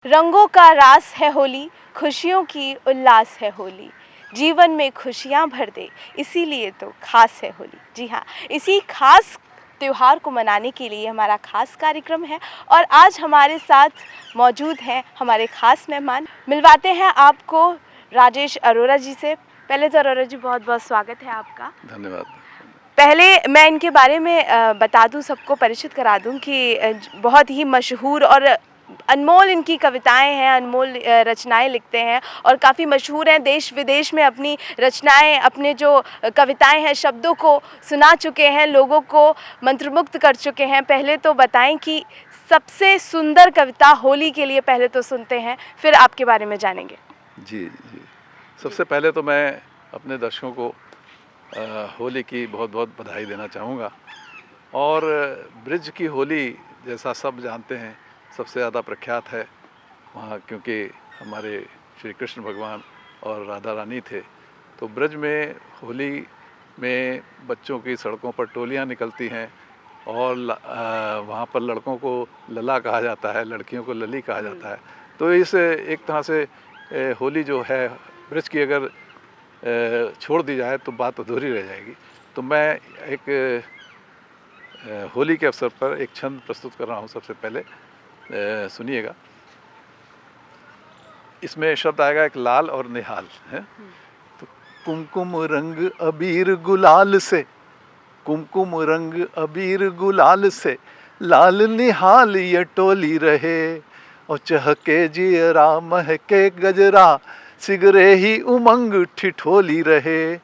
रंगों का रास है होली, खुशियों की उल्लास है होली, जीवन में खुशियाँ भर दे, इसीलिए तो खास है होली। जी हाँ, इसी खास त्यौहार को मनाने के लिए हमारा खास कार्यक्रम है और आज हमारे साथ मौजूद हैं हमारे खास मेहमान। मिलवाते हैं आपको राजेश अरोरा जी से। पहले तो अरोरा जी बहुत बहुत स्वागत है आपका। धन्यवाद। पहले मैं इनके बारे में बता दूं, सबको परिचित करा दूं कि बहुत ही मशहूर और अनमोल इनकी कविताएं हैं, अनमोल रचनाएं लिखते हैं और काफ़ी मशहूर हैं। देश विदेश में अपनी रचनाएं, अपने जो कविताएं हैं, शब्दों को सुना चुके हैं, लोगों को मंत्रमुग्ध कर चुके हैं। पहले तो बताएं कि सबसे सुंदर कविता होली के लिए पहले तो सुनते हैं, फिर आपके बारे में जानेंगे। जी जी, सबसे पहले तो मैं अपने दर्शकों को होली की बहुत बहुत बधाई देना चाहूँगा। और ब्रिज की होली जैसा सब जानते हैं सबसे ज़्यादा प्रख्यात है वहाँ, क्योंकि हमारे श्री कृष्ण भगवान और राधा रानी थे। तो ब्रज में होली में बच्चों की सड़कों पर टोलियाँ निकलती हैं और वहाँ पर लड़कों को लला कहा जाता है, लड़कियों को लली कहा जाता है। तो इस एक तरह से होली जो है ब्रज की अगर छोड़ दी जाए तो बात अधूरी रह जाएगी। तो मैं एक होली के अवसर पर एक छंद प्रस्तुत कर रहा हूँ। सबसे पहले सुनिएगा। इसमें शब्द आएगा एक लाल और निहाल है। तो कुमकुम रंग अबीर गुलाल से, कुमकुम रंग अबीर गुलाल से, लाल निहाल ये टोली रहे, और चहके जियरा महके गजरा, सिगरे ही उमंग ठिठोली रहे,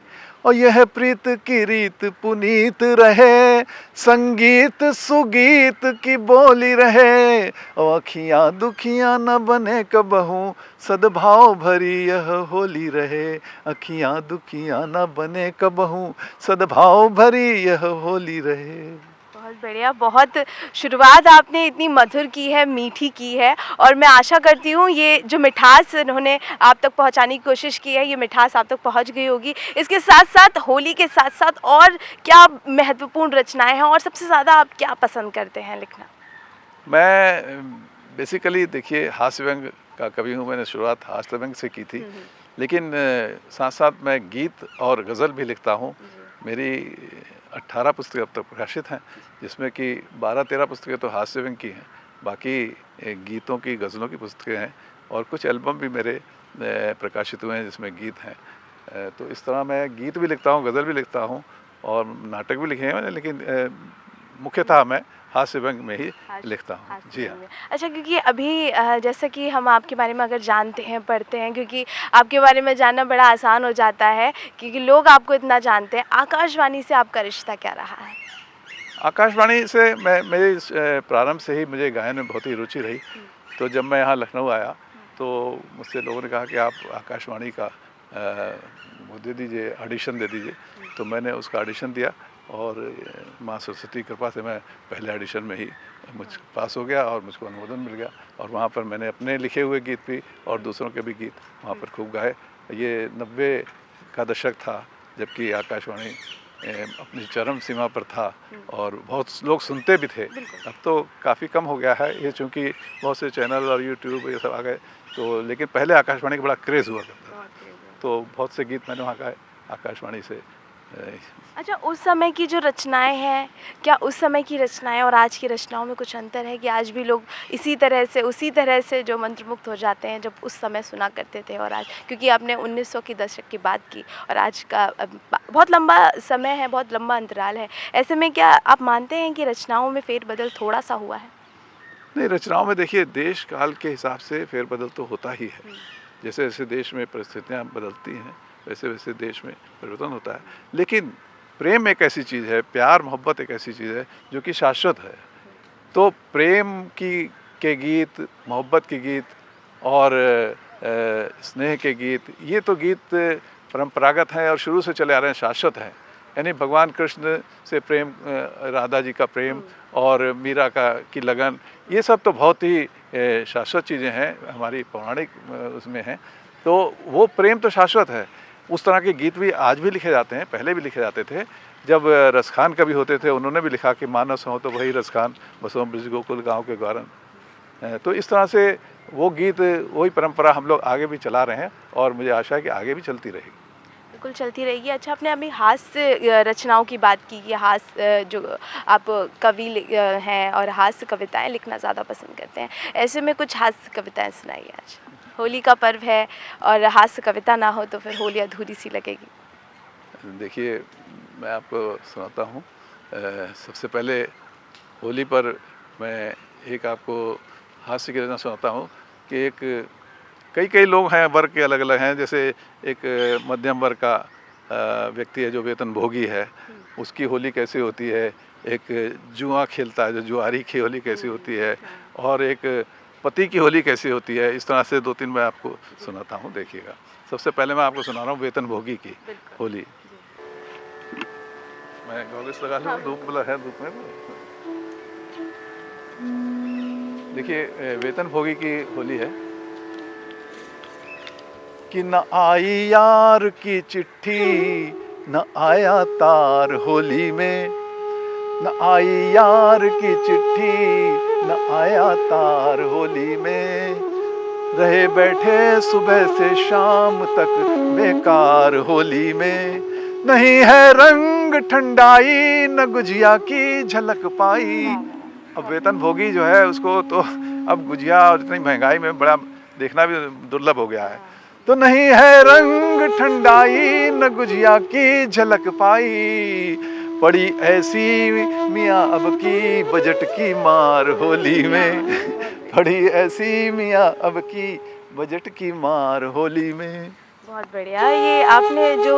और यह प्रीत की रीत पुनीत रहे, संगीत सुगीत की बोली रहे, और अखियाँ दुखियाँ न बने कबहू, सद्भाव भरी यह होली रहे, अखियाँ दुखियाँ न बने कबहू, सद्भाव भरी यह होली रहे। बहुत बढ़िया, बहुत शुरुआत आपने इतनी मधुर की है, मीठी की है और मैं आशा करती हूँ ये जो मिठास इन्होंने आप तक पहुँचाने की कोशिश की है, ये मिठास आप तक पहुँच गई होगी। इसके साथ साथ होली के साथ साथ और क्या महत्वपूर्ण रचनाएं हैं और सबसे ज़्यादा आप क्या पसंद करते हैं लिखना? मैं बेसिकली देखिए हास्य व्यंग का कवि हूँ। मैंने शुरुआत हास्य व्यंग से की थी, लेकिन साथ साथ मैं गीत और गज़ल भी लिखता हूँ। मेरी 18 पुस्तकें अब तक प्रकाशित हैं, जिसमें कि 12-13 पुस्तकें तो हास्य व्यंग की हैं, बाकी गीतों की, गज़लों की पुस्तकें हैं और कुछ एल्बम भी मेरे प्रकाशित हुए हैं जिसमें गीत हैं। तो इस तरह मैं गीत भी लिखता हूँ, गज़ल भी लिखता हूँ और नाटक भी लिखे हैं मैंने, लेकिन मुख्यतः मैं हास्य व्यंग में ही लिखता हूँ। जी हाँ। अच्छा, क्योंकि अभी जैसा कि हम आपके बारे में अगर जानते हैं, पढ़ते हैं, क्योंकि आपके बारे में जानना बड़ा आसान हो जाता है क्योंकि लोग आपको इतना जानते हैं। आकाशवाणी से आपका रिश्ता क्या रहा है? आकाशवाणी से मेरी प्रारंभ से ही मुझे गायन में बहुत ही रुचि रही। तो जब मैं यहाँ लखनऊ आया तो मुझसे लोगों ने कहा कि आप आकाशवाणी का वो दे दीजिए, ऑडिशन दे दीजिए। तो मैंने उसका ऑडिशन दिया और माँ सरस्वती की कृपा से मैं पहले ऑडिशन में ही मुझ पास हो गया और मुझको अनुमोदन मिल गया। और वहाँ पर मैंने अपने लिखे हुए गीत भी और दूसरों के भी गीत वहाँ पर खूब गाए। ये 90 का दशक था जबकि आकाशवाणी अपनी चरम सीमा पर था और बहुत लोग सुनते भी थे। अब तो काफ़ी कम हो गया है ये, चूँकि बहुत से चैनल और यूट्यूब ये सब आ गए। तो लेकिन पहले आकाशवाणी का बड़ा क्रेज़ हुआ करता था, तो बहुत से गीत मैंने वहाँ गाए आकाशवाणी से। अच्छा, उस समय की जो रचनाएं हैं, क्या उस समय की रचनाएं और आज की रचनाओं में कुछ अंतर है कि आज भी लोग इसी तरह से, उसी तरह से जो मंत्रमुग्ध हो जाते हैं जब उस समय सुना करते थे और आज? क्योंकि आपने 1900 की दशक की बात की और आज का बहुत लंबा समय है, बहुत लंबा अंतराल है। ऐसे में क्या आप मानते हैं कि रचनाओं में फेरबदल थोड़ा सा हुआ है? नहीं, रचनाओं में देखिए देश काल के हिसाब से फेरबदल तो होता ही है। जैसे जैसे देश में परिस्थितियाँ बदलती हैं वैसे वैसे देश में परिवर्तन होता है। लेकिन प्रेम एक ऐसी चीज़ है, प्यार मोहब्बत एक ऐसी चीज़ है जो कि शाश्वत है। तो प्रेम के गीत, मोहब्बत के गीत और स्नेह के गीत, ये तो गीत परंपरागत हैं और शुरू से चले आ रहे हैं, शाश्वत हैं। यानी भगवान कृष्ण से प्रेम, राधा जी का प्रेम और मीरा की लगन, ये सब तो बहुत ही शाश्वत चीज़ें हैं, हमारी पौराणिक उसमें हैं। तो वो प्रेम तो शाश्वत है। उस तरह के गीत भी आज भी लिखे जाते हैं, पहले भी लिखे जाते थे। जब रसखान कवि होते थे उन्होंने भी लिखा कि मानस हो तो वही रसखान, बसों ब्रज गोकुल गाँव के ग्वारन। तो इस तरह से वो गीत, वही परंपरा हम लोग आगे भी चला रहे हैं और मुझे आशा है कि आगे भी चलती रहेगी। बिल्कुल चलती रहेगी। अच्छा, आपने अभी हास्य रचनाओं की बात की कि हास्य जो आप कवि हैं और हास्य कविताएं लिखना ज़्यादा पसंद करते हैं, ऐसे में कुछ हास्य कविताएं सुनाइए। आज होली का पर्व है और हास्य कविता ना हो तो फिर होली अधूरी सी लगेगी। देखिए, मैं आपको सुनाता हूँ। सबसे पहले होली पर मैं एक आपको हास्य की रचना सुनाता हूँ कि एक कई लोग हैं, वर्ग के अलग अलग हैं। जैसे एक मध्यम वर्ग का व्यक्ति है जो वेतन भोगी है, उसकी होली कैसी होती है। एक जुआ खेलता है जो जुआरी की होली कैसी होती है, और एक पति की होली कैसी होती है। इस तरह से 2-3 मैं आपको सुनाता हूँ, देखिएगा। सबसे पहले मैं आपको सुना रहा हूँ वेतन भोगी की होली। मैं गॉगल्स लगा लूँ, धूप है, धूप में। देखिए, वेतन भोगी की होली है कि न आई यार की चिट्ठी, न आया तार होली में। न आई यार की चिट्ठी, न आया तार होली में। रहे बैठे सुबह से शाम तक बेकार होली में। नहीं है रंग ठंडाई, न गुजिया की झलक पाई। अब वेतन भोगी जो है उसको तो अब गुजिया और इतनी महंगाई में बड़ा देखना भी दुर्लभ हो गया है। तो नहीं है रंग ठंडाई, न गुजिया की झलक पाई। पड़ी ऐसी मियाँ अब की बजट की मार होली में। पड़ी ऐसी मियाँ अब की बजट की मार होली में। बहुत बढ़िया। ये आपने जो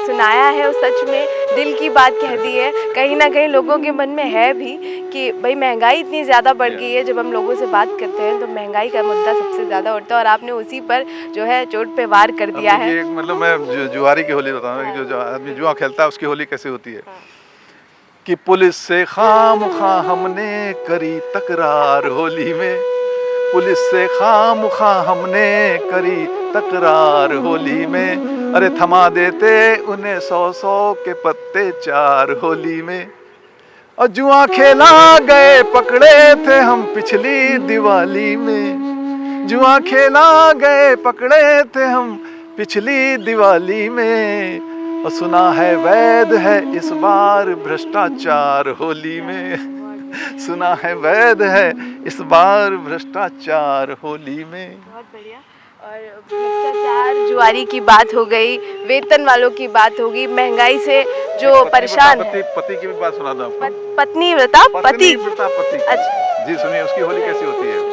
सुनाया है वो सच में दिल की बात कह दी है। कहीं ना कहीं लोगों के मन में है भी कि भाई महंगाई इतनी ज़्यादा बढ़ गई है। जब हम लोगों से बात करते हैं तो महंगाई का मुद्दा सबसे ज़्यादा उठता है और आपने उसी पर जो है चोट पे वार कर दिया है। मतलब मैं जुआरी की होली बताऊँ कि जो आदमी जुआ खेलता है उसकी होली कैसी होती है। कि पुलिस से खामखा हमने करी तकरार होली में। पुलिस से खामखा हमने करी तकरार होली में। अरे थमा देते उन्हें 100 के पत्ते 4 होली में। और जुआ खेला गए पकड़े थे हम पिछली दिवाली में। जुआ खेला गए पकड़े थे हम पिछली दिवाली में। और सुना है वैध है इस बार भ्रष्टाचार होली में। सुना है वैध है इस बार भ्रष्टाचार होली में। बहुत बढ़िया। और भ्रष्टाचार, जुआरी की बात हो गई, वेतन वालों की बात होगी, महंगाई से जो परेशान है। पति की भी बात सुना दो आपको। पत्नी बता, पति। अच्छा जी, सुनिए उसकी होली कैसी होती है।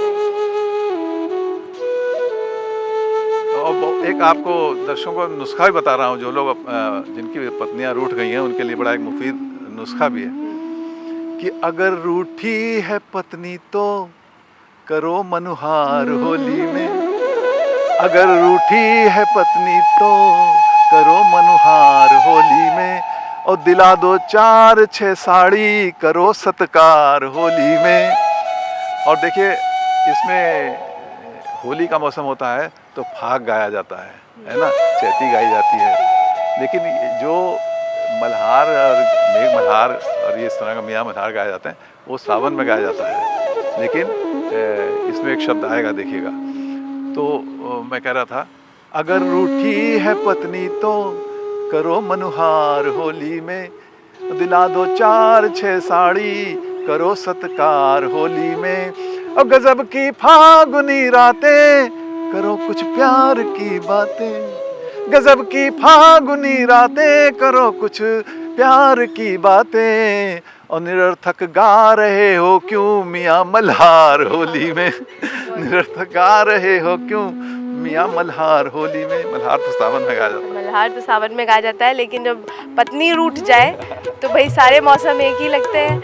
और एक आपको दर्शकों को नुस्खा भी बता रहा हूँ। जो लोग जिनकी पत्नियां रूठ गई हैं उनके लिए बड़ा एक मुफीद नुस्खा भी है कि अगर रूठी है पत्नी तो करो मनुहार होली में। अगर रूठी है पत्नी तो करो मनुहार होली में। और दिला दो 4-6 साड़ी, करो सत्कार होली में। और देखिए, इसमें होली का मौसम होता है तो फाग गाया जाता है ना, चैती गाई जाती है। लेकिन जो मल्हार और मेघ मल्हार और ये इस तरह का मियाँ मल्हार गाया जाता है वो सावन में गाया जाता है। लेकिन इसमें एक शब्द आएगा, देखिएगा। तो मैं कह रहा था, अगर रूठी है पत्नी तो करो मनुहार होली में। दिला दो 4-6 साड़ी, करो सत्कार होली में। और गजब की फागुनी रातें, करो कुछ प्यार की बातें। गजब की फागुनी रातें, करो कुछ प्यार की बातें। और निरर्थक गा रहे हो क्यों मियाँ मल्हार होली में। निरर्थक गा रहे हो क्यों मियाँ मल्हार होली में। मल्हार तो सावन में गाया जाता है। मल्हार तो सावन में गाया जाता है, लेकिन जब पत्नी रूठ जाए तो भाई सारे मौसम एक ही लगते हैं।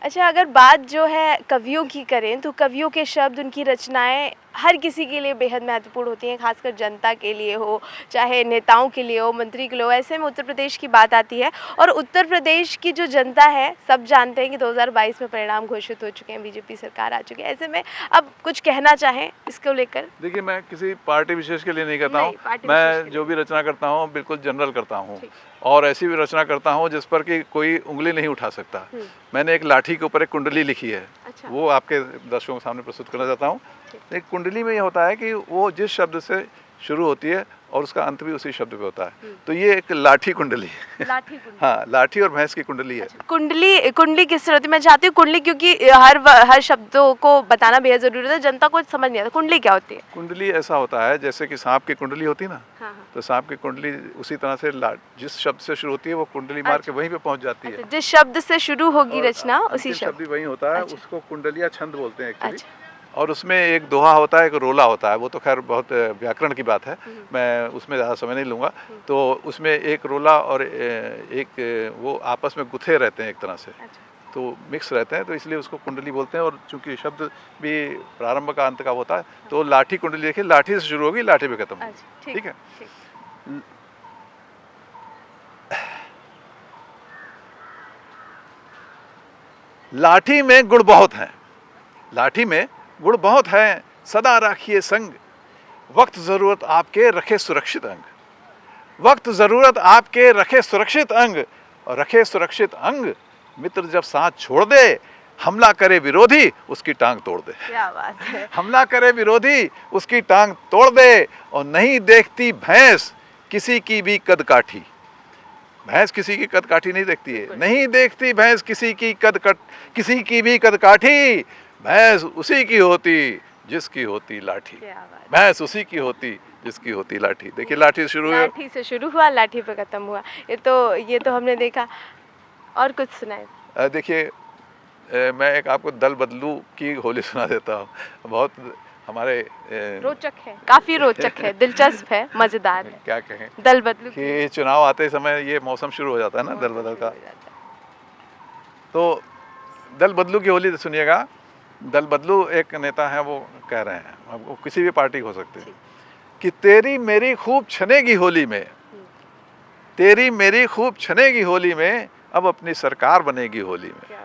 अच्छा, अगर बात जो है कवियों की करें तो कवियों के शब्द, उनकी रचनाएं हर किसी के लिए बेहद महत्वपूर्ण होती हैं, खासकर जनता के लिए हो, चाहे नेताओं के लिए हो, मंत्री के लिए हो। ऐसे में उत्तर प्रदेश की बात आती है और उत्तर प्रदेश की जो जनता है, सब जानते हैं कि 2022 में परिणाम घोषित हो चुके हैं, बीजेपी सरकार आ चुकी है। ऐसे में अब कुछ कहना चाहें इसको लेकर? देखिए, मैं किसी पार्टी विशेष के लिए नहीं करता हूँ, पार्टी विशेष मैं के जो भी रचना करता हूँ बिल्कुल जनरल करता हूँ, ठीक। और ऐसी भी रचना करता हूँ जिस पर कि कोई उंगली नहीं उठा सकता। मैंने एक लाठी के ऊपर एक कुंडली लिखी है, अच्छा। वो आपके दर्शकों के सामने प्रस्तुत करना चाहता हूँ। एक कुंडली में ये होता है कि वो जिस शब्द से शुरू होती है और उसका अंत भी उसी शब्द पे होता है, तो ये एक लाठी कुंडली है। लाठी कुंडली। हाँ, लाठी और भैंस की कुंडली है। कुंडली किस तरह होती है? मैं चाहती हूँ कुंडली, क्योंकि हर शब्दों को बताना बेहद जरूरी होता है, जनता को समझ नहीं आता कुंडली क्या होती है। कुंडली ऐसा होता है जैसे कि सांप की कुंडली होती है ना, हाँ। तो सांप की कुंडली उसी तरह से जिस शब्द से शुरू होती है वो कुंडली मार के वहीं पे पहुंच जाती है। जिस शब्द से शुरू होगी रचना उसी शब्द भी वही होता है। अच्छा। उसको कुंडलिया छंद बोलते हैं एक्चुअली। अच्छा। और उसमें एक दोहा होता है, एक रोला होता है। वो तो खैर बहुत व्याकरण की बात है, मैं उसमें ज़्यादा समय नहीं लूँगा। तो उसमें एक रोला और एक वो आपस में गुथे रहते हैं एक तरह से। अच्छा। तो मिक्स रहते हैं, तो इसलिए उसको कुंडली बोलते हैं। और चूंकि शब्द भी प्रारंभ का अंत का होता है, तो लाठी कुंडली देखिए, लाठी से शुरू होगी, लाठी पे खत्म होगी। ठीक है। लाठी में गुण बहुत हैं, लाठी में गुण बहुत हैं, सदा राखिए संग, वक्त जरूरत आपके रखे सुरक्षित अंग। वक्त जरूरत आपके रखे सुरक्षित अंग, और रखे सुरक्षित अंग मित्र जब साथ छोड़ दे, हमला करे विरोधी उसकी टांग तोड़ दे। क्या बात है। हमला करे विरोधी उसकी टांग तोड़ दे, और नहीं देखती भैंस किसी की भी कद काठी। भैंस किसी की कद काठी नहीं देखती है, नहीं देखती भैंस किसी की भी कद काठी। भैंस उसी की होती जिसकी होती लाठी। भैंस उसी की होती जिसकी होती लाठी। देखिए, लाठी से शुरू हुआ, लाठी से शुरू हुआ, लाठी पे खत्म हुआ। ये तो हमने देखा। और कुछ सुनाए। देखिए, मैं एक आपको दल बदलू की होली सुना देता हूँ। बहुत हमारे रोचक है, काफी रोचक है, दिलचस्प है, मजेदार है। क्या कहें, दल बदलू कि चुनाव आते समय ये मौसम शुरू हो जाता है ना, दल बदल का। तो दल बदलू की होली सुनिएगा। दल बदलू एक नेता है, वो कह रहे हैं, वो किसी भी पार्टी हो सकते हैं, कि तेरी मेरी खूब छनेगी होली में, तेरी मेरी खूब छनेगी होली में, अब अपनी सरकार बनेगी होली में,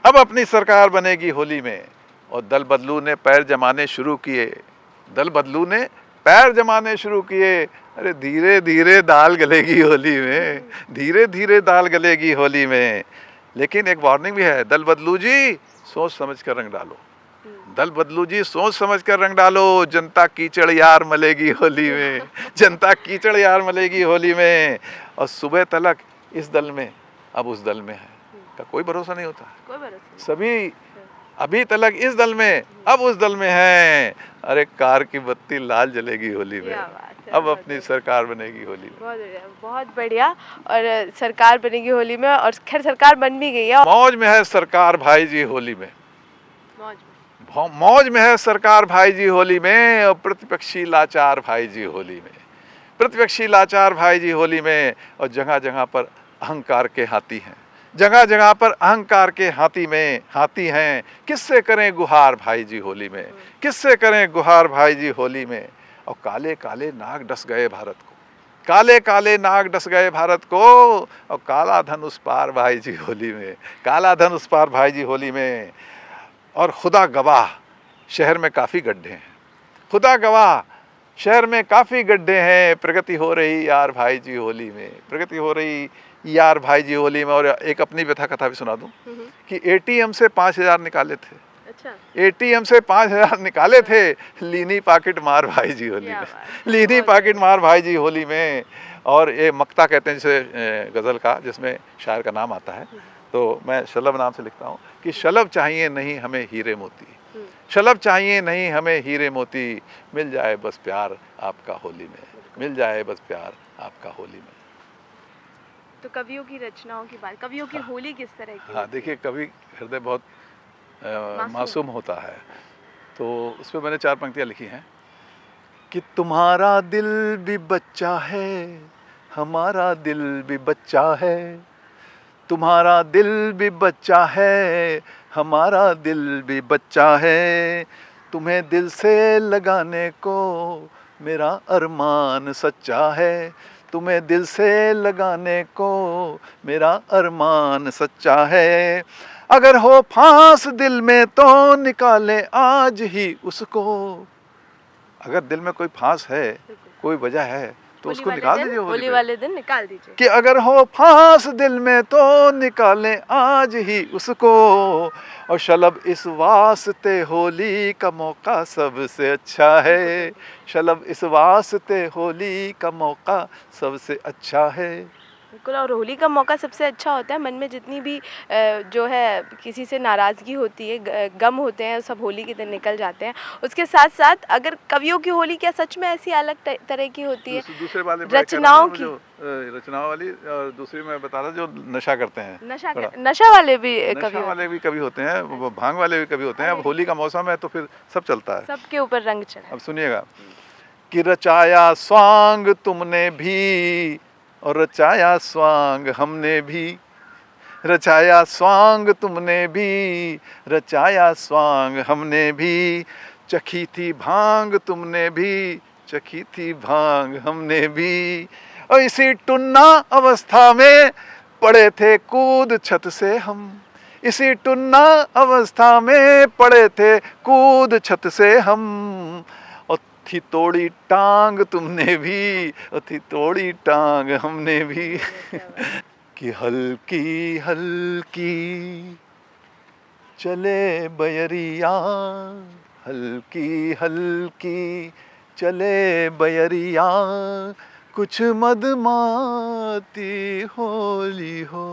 अब अपनी सरकार बनेगी होली में। और दल बदलू ने पैर जमाने शुरू किए, दल बदलू ने पैर जमाने शुरू किए। अरे धीरे धीरे दाल गलेगी होली में, धीरे धीरे दाल गलेगी होली में। लेकिन एक वार्निंग भी है, दल बदलू जी सोच समझ कर रंग डालो, दल बदलू जी सोच समझ कर रंग डालो, जनता कीचड़ यार मलेगी होली में, जनता कीचड़ यार मलेगी होली में। और सुबह तलक इस दल में अब उस दल में है का कोई भरोसा नहीं होता, कोई भरोसा नहीं। सभी अभी तलक इस दल में अब उस दल में है। अरे कार की बत्ती लाल जलेगी होली में, अब अपनी सरकार बनेगी होली में। बहुत बढ़िया। और सरकार बनेगी होली में, और खैर सरकार बन भी गई है। मौज में है सरकार भाई जी होली में, मौज में है सरकार भाई जी होली में, और प्रतिपक्षी लाचार भाई जी होली में, प्रतिपक्षी लाचार भाई जी होली में। और जगह जगह पर अहंकार के हाथी हैं, जगह जगह पर अहंकार के हाथी हैं। किससे करें गुहार भाई जी होली में, किससे करें गुहार भाई जी होली में। और काले काले नाग डस गए भारत को, काले काले नाग डस गए भारत को, और काला धन उस पार भाई जी होली में, काला धन उस पार भाई जी होली में। और खुदा गवाह शहर में काफ़ी गड्ढे हैं, खुदा गवाह शहर में काफ़ी गड्ढे हैं। प्रगति हो रही यार भाई जी होली में, प्रगति हो रही यार भाई जी होली में। और एक अपनी व्यथा कथा भी सुना दूं कि एटीएम से 5,000 निकाले थे। अच्छा। एटीएम से 5,000 निकाले थे, लीनी पाकिट मार भाई जी होली में, लीनी पाकिट मार भाई जी होली में। और ये मक्ता कहते हैं जिसे गज़ल का, जिसमें शायर का नाम आता है। तो मैं शलभ नाम से लिखता हूँ कि शलभ चाहिए नहीं हमें हीरे मोती, शलभ चाहिए नहीं हमें हीरे मोती, मिल जाए बस प्यार आपका होली में, मिल जाए बस प्यार आपका होली में। तो कवियों की रचनाओं की बात, कवियों की होली किस तरह की? हाँ, देखिए, कवि हृदय बहुत मासूम होता है। तो उस पर मैंने 4 पंक्तियाँ लिखी हैं कि तुम्हारा दिल भी बच्चा है, हमारा दिल भी बच्चा है, तुम्हारा दिल भी बच्चा है, हमारा दिल भी बच्चा है। तुम्हें दिल से लगाने को मेरा अरमान सच्चा है, तुम्हें दिल से लगाने को मेरा अरमान सच्चा है। अगर हो फांस दिल में तो निकाले आज ही उसको। अगर दिल में कोई फांस है, कोई वजह है, तो उसको निकाल दीजिए होली वाले दिन निकाल दीजिए। कि अगर हो फांस दिल में तो निकालें आज ही उसको। और शलब इस वास्ते होली का मौका सबसे अच्छा है, शलब इस वास्ते होली का मौका सबसे अच्छा है। बिल्कुल, और होली का मौका सबसे अच्छा होता है। मन में जितनी भी जो है किसी से नाराज़गी होती है, गम होते हैं, सब होली के दिन निकल जाते हैं। उसके साथ साथ अगर कवियों की होली क्या सच में ऐसी अलग तरह की होती है? दूसरे वाले रचनाओं की, रचनाओं वाली, और दूसरी मैं बता रहा जो नशा करते हैं, नशा वाले भी कवि होते हैं, भांग वाले भी कवि होते हैं। अब होली का मौसम है तो फिर सब चलता है, सबके ऊपर रंग चढ़ा। अब सुनिएगा कि रचाया स्वांग तुमने भी और रचाया स्वांग हमने भी, रचाया स्वांग तुमने भी, रचाया स्वांग हमने भी, चखी थी भांग तुमने भी, चखी थी भांग हमने भी। और इसी टुन्ना अवस्था में पड़े थे कूद छत से हम, इसी टुन्ना अवस्था में पड़े थे कूद छत से हम। और थी तोड़ी टांग तुमने भी, और थी तोड़ी टांग हमने भी। कि हल्की हल्की चले बयरिया, हल्की हल्की चले बयरिया, कुछ मदमाती होली हो।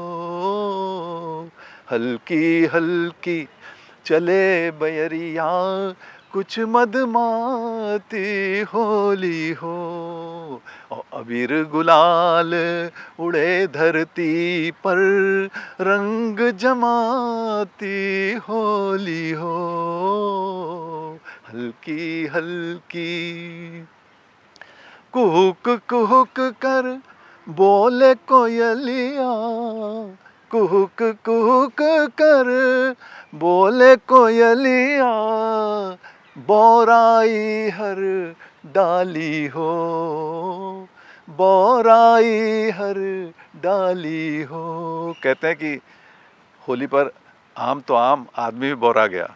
हल्की हल्की चले बयरिया, कुछ मदमाती होली हो। और अबीर गुलाल उड़े धरती पर, रंग जमाती होली हो। हल्की हल्की कुहुक कुहुक कर बोले कोयलिया, कुहुक कुहुक कर बोले कोयलिया, बोराई हर डाली हो, बोराई हर डाली हो। कहते हैं कि होली पर आम तो आम, आदमी भी बोरा गया।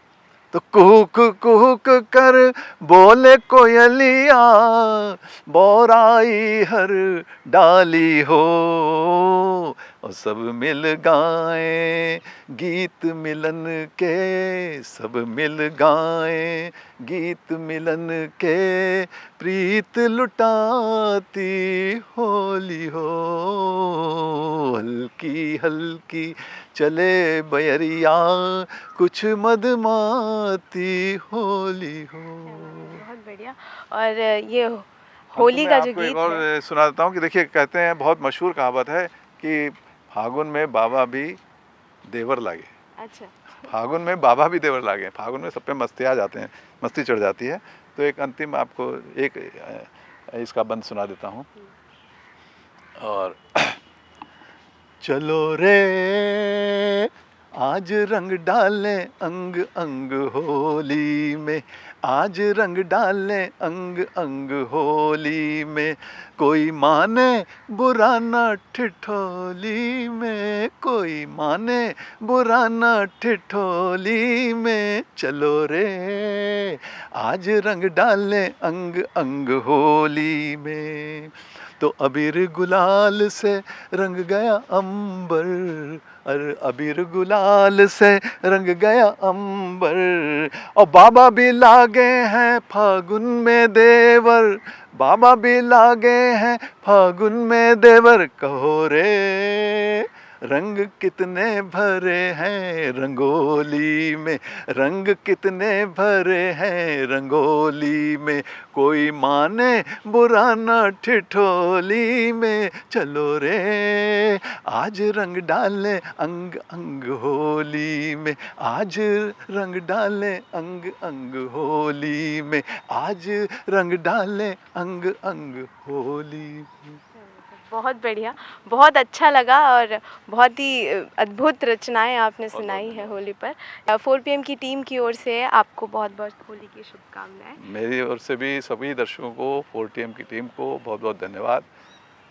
तो कुहुक कुहुक कर बोले कोयलिया, बोराई हर डाली हो। और सब मिल गाएं गीत मिलन के, सब मिल गाएं गीत मिलन के, प्रीत लुटाती होली हो। हल्की हल्की चले बयरिया, कुछ मदमाती होली हो। बहुत बढ़िया। और ये होली का जो गीत और है, सुना देता हूँ कि देखिए, कहते हैं, बहुत मशहूर कहावत है कि फागुन में बाबा भी देवर लागे। अच्छा, फागुन में बाबा भी देवर लागे। फागुन में सब पे मस्ती आ जाते हैं, मस्ती चढ़ जाती है। तो एक अंतिम आपको एक इसका बंद सुना देता हूँ। और चलो रे आज रंग डालें अंग अंग होली में, आज रंग डालें अंग अंग होली में, कोई माने बुरा ना ठिठोली में, कोई माने बुरा ना ठिठोली में। चलो रे आज रंग डालें अंग अंग होली में। तो अबीर गुलाल से रंग गया अंबर, अरे अबीर गुलाल से रंग गया अंबर। और बाबा भी लागे हैं फागुन में देवर, बाबा भी लागे हैं फागुन में देवर। कहो रे रंग कितने भरे हैं रंगोली में, रंग कितने भरे हैं रंगोली में, कोई माने बुरा ना ठिठोली में। चलो रे आज रंग डालें अंग अंग होली में, आज रंग डालें अंग अंग होली में, आज रंग डालें अंग अंग होली में। बहुत बढ़िया, बहुत अच्छा लगा और बहुत ही अद्भुत रचनाएं आपने सुनाई है होली पर। 4 PM की टीम की ओर से आपको बहुत-बहुत होली की शुभकामनाएं। मेरी ओर से भी सभी दर्शकों को 4TM की टीम को बहुत बहुत धन्यवाद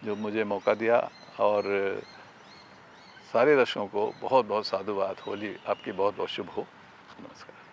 जो मुझे मौका दिया, और सारे दर्शकों को बहुत बहुत साधुवाद। होली आपकी बहुत बहुत शुभ हो। नमस्कार।